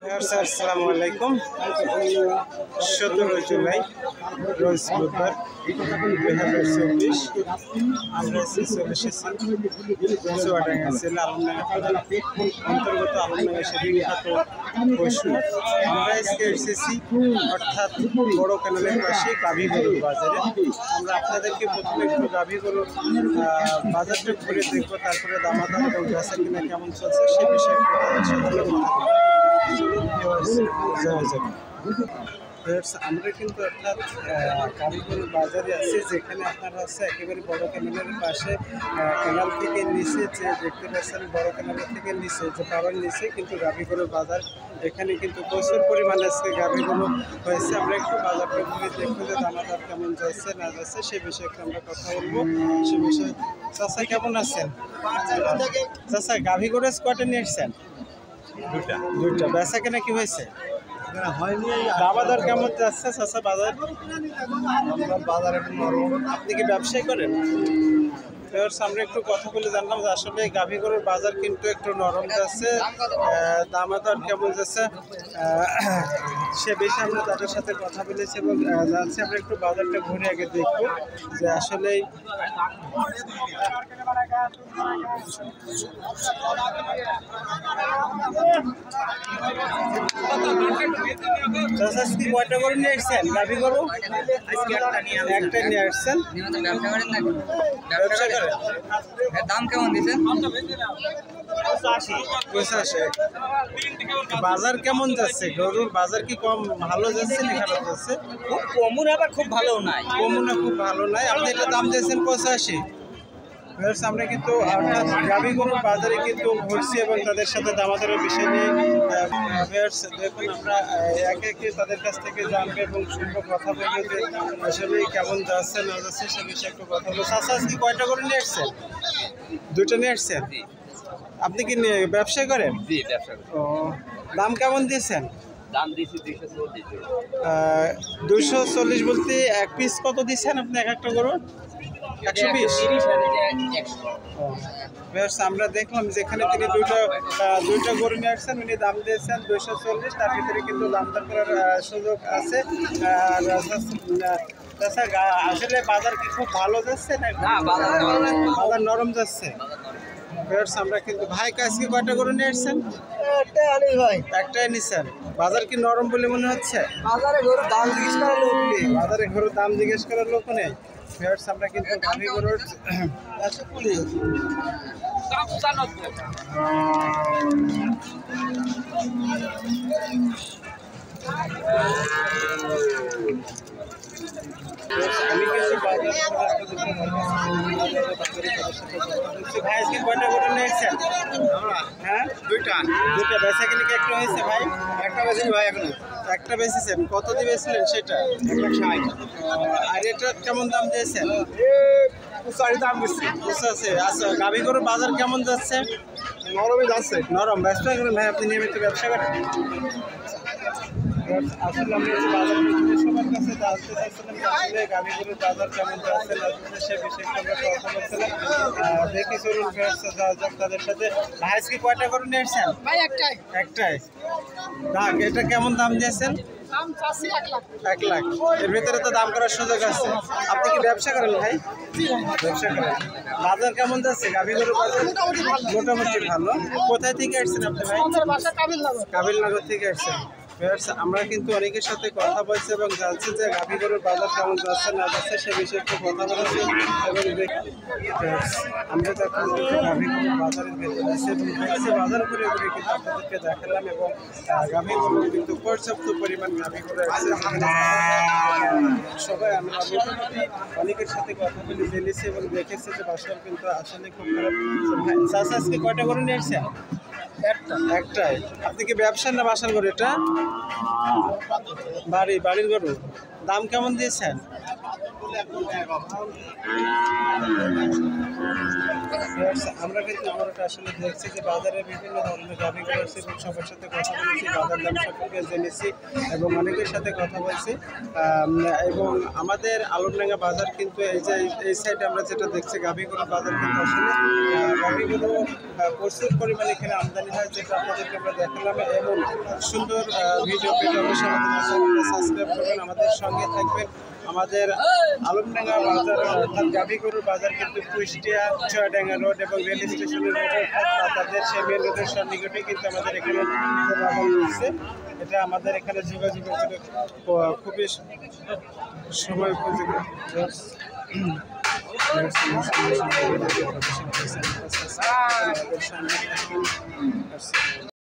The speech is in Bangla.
আসসালামু আলাইকুম। 17 জুলাই রোজ বুধবার 2024 আমরা চলে এসেছি চুয়াডাঙ্গা জেলা আলমডাঙ্গা থানার অন্তর্গত আলমডাঙ্গা সে বিখ্যাত পশু। আমরা আজকে এসেছি অর্থাৎ বড় ক্যানেলের পাশে গাভী গরুর বাজারে। আমরা আপনাদেরকে প্রথমে একটু গাভী গরুর বাজারটা ঘুরে দেখবো, তারপরে দামাদাম এবং গাছের কিনা কেমন চলছে সে বিষয়ে আমরা কিন্তু অর্থাৎ গাভীগরুর বাজারে আছি, যেখানে আপনারা আছে একেবারে বড় ক্যানেলের পাশে ক্যানাল থেকে নিচে যে দেখতে পাচ্ছেন, বড় ক্যানেলের থেকে নিচে যে পাওয়ার নিচে কিন্তু গাভীগরুর বাজার। এখানে কিন্তু প্রচুর পরিমাণে আজকে গাভীগরু হয়েছে। আমরা একটু বাজারটা ঘুরে দেখবো যে দামাদার কেমন যাচ্ছে না যাচ্ছে সে বিষয়ে একটু আমরা কথা বলবো। সে বিষয়ে চাচা কেমন আছেন? চাচা গাভীগরু কয়টা নিয়ে এসছেন? দুইটা। বেচা কেনা কি হয়েছে? দামাদার কেমন যাচ্ছে চাচা বাজার? আপনি কি ব্যবসায় করেন? আমরা একটু কথা বলে জানলাম যে আসলে গাভী গরুর বাজার কিন্তু একটু নরম যাচ্ছে, দামাদার কেমন যাচ্ছে সে বিষয়ে আমরা তাদের সাথে কথা বলেছি এবং যাচ্ছি। আমরা একটু বাজারটা ঘুরে আগে দেখবো যে আসলে কয়টা গরু নিয়ে আসছেন? গাভী গরু একটা নিয়ে আসছেন। দাম কেমন দিচ্ছেন? 85। বাজার কেমন যাচ্ছে? গরুর বাজার কি কম ভালো যাচ্ছে না খারাপ যাচ্ছে? খুব কমও আবার খুব ভালো নাই। কমও না খুব ভালো নাই। আপনি এটা দাম দিয়েছেন 85। আমরা কিন্তু অর্থাৎ গাভী গরুর বাজারে কিন্তু ঘুরছি এবং তাদের সাথে দামাদারের বিষয় নিয়ে দেখুন আমরা একে একে তাদের কাছ থেকে জানবো এবং শুনবো, কথা বলবো যে আসলে কেমন যাচ্ছে না যাচ্ছে সে বিষয়ে একটু কথা বলবো। চাচা আজকে কয়টা করে নিয়ে আসছেন? দুটো নিয়ে আসছেন। আপনি কি ব্যবসা করেন? জি, ব্যবসা। ও, দাম কেমন দিয়েছেন? দাম দিয়েছি 240। 240 বলতে এক পিস কত দিচ্ছেন আপনি এক একটা গরুর? 120। আমরা দেখলাম যেখানে তিনি দুইটা গরু নিয়ে আসছেন, উনি দাম দিয়েছেন 240। তার ভিতরে কিন্তু দাম দর করার সুযোগ আছে। আসলে বাজার কি খুব ভালো যাচ্ছে না বাজার নরম যাচ্ছে? আমরা কিন্তু ভাই কাছে কয়টা গরু নিয়ে আসছেন? একটাই নিচ্ছেন। বাজার কি নরম বলে মনে হচ্ছে? বাজারে গরুর দাম জিজ্ঞেস করার লোক নেই। বাজারে গরুর দাম জিজ্ঞেস করার লোক নেই। আমরা কিন্তু গাভী গরুর আমি কিছু ভাই আজকে কয়টা গরু নিয়েছেন? হ্যাঁ, দুইটা। বেচা কিনে কি একটা হয়েছে ভাই? একটা বেশি ভাই, এখনো একটা বেচেছেন। কত দিয়ে বেচলেন সেটা? 160। আর এটা কেমন দাম দিয়েছেন? দাম দিচ্ছি। আচ্ছা, গাভী গরুর বাজার কেমন যাচ্ছে? নরমই যাচ্ছে। নরম ব্যবসা করেন ভাই? আপনি নিয়মিত ব্যবসা করেন? আসলে আমি বাজার সবার কাছে জানতে চাইছিলাম যে আসলে গাভী গরুর বাজার কেমন যাচ্ছে না যাচ্ছে সে বিষয়ে আমরা কথা বলছিলাম। দেখি চলুন যাওয়া যাক তাদের সাথে। ভাই আজকে কয়টা গরু নিয়ে আসছেন? ভাই একটাই। এটা কেমন দাম দিয়েছেন? দাম চাচ্ছি 1 লাখ। 1 লাখ। এর ভিতরে তো দাম করার সুযোগ আছে। আপনি কি ব্যবসা করেন ভাই? ব্যবসা করেন। বাজার কেমন যাচ্ছে গাভী গরুর বাজার? মোটামুটি ভালো। কোথায় থেকে আসছেন আপনি ভাই? আমাদের বাসা কাবিলনগর। কাবিলনগর থেকে আসছেন। আমরা কিন্তু অনেকের সাথে কথা বলছি এবং জানছি যে গাভী গরুর বাজার কেমন যাচ্ছে না যাচ্ছে সে বিষয়ে একটু কথা বলেছি এবং আমরা যখন গাভী গরুর বাজারের ভেতরে আছি এবং দেখছি বাজার করে ঘুরে কিন্তু আপনাদেরকে দেখালাম এবং গাভী গরু কিন্তু পর্যাপ্ত পরিমাণ গাভী গরু আছে। সবাই আমরা মোটামুটি অনেকের সাথে কথা বলে জেনেছি এবং দেখেছি যে বাসার কিন্তু আসলে খুব খারাপ। চাষা আজকে কয়টা গরু নিয়ে আসছেন? একটাই। আপনি কি ব্যবসার না বাসার গরু? এটা বাড়ির গরু। দাম কেমন দিয়েছেন? আমরা কিন্তু আসলে দেখছি যে বাজারে বিভিন্ন ধরনের গাভী রয়েছে এবং সবার সাথে কথা বলেছি, বাজার দাম সম্পর্কে জেনেছি এবং অনেকের সাথে কথা বলছি। এবং আমাদের আলমডাঙ্গা বাজার কিন্তু এই সাইডে আমরা যেটা দেখছি গাভীগুলোর বাজার কিন্তু আসলে গাভীগুলো প্রচুর পরিমাণে এখানে আমদানি হয়, যেটা আপনাদেরকে আমরা দেখালাম। এবং সুন্দর ভিডিও পেতে অবশ্যই আমাদের চ্যানেলটা সাবস্ক্রাইব করবেন, আমাদের সঙ্গে থাকবেন। আমাদের আলমডাঙ্গা বাজার অর্থাৎ গাভীগরুর বাজার কিন্তু কুষ্টিয়া চুয়াডাঙ্গা রোড এবং রেল স্টেশনের রোডে তাদের সেই মেন রোডের সন্নিকটে কিন্তু আমাদের এখানে বাজার রয়েছে। এটা আমাদের এখানে যোগাযোগের জন্য খুবই সময় উপযোগী।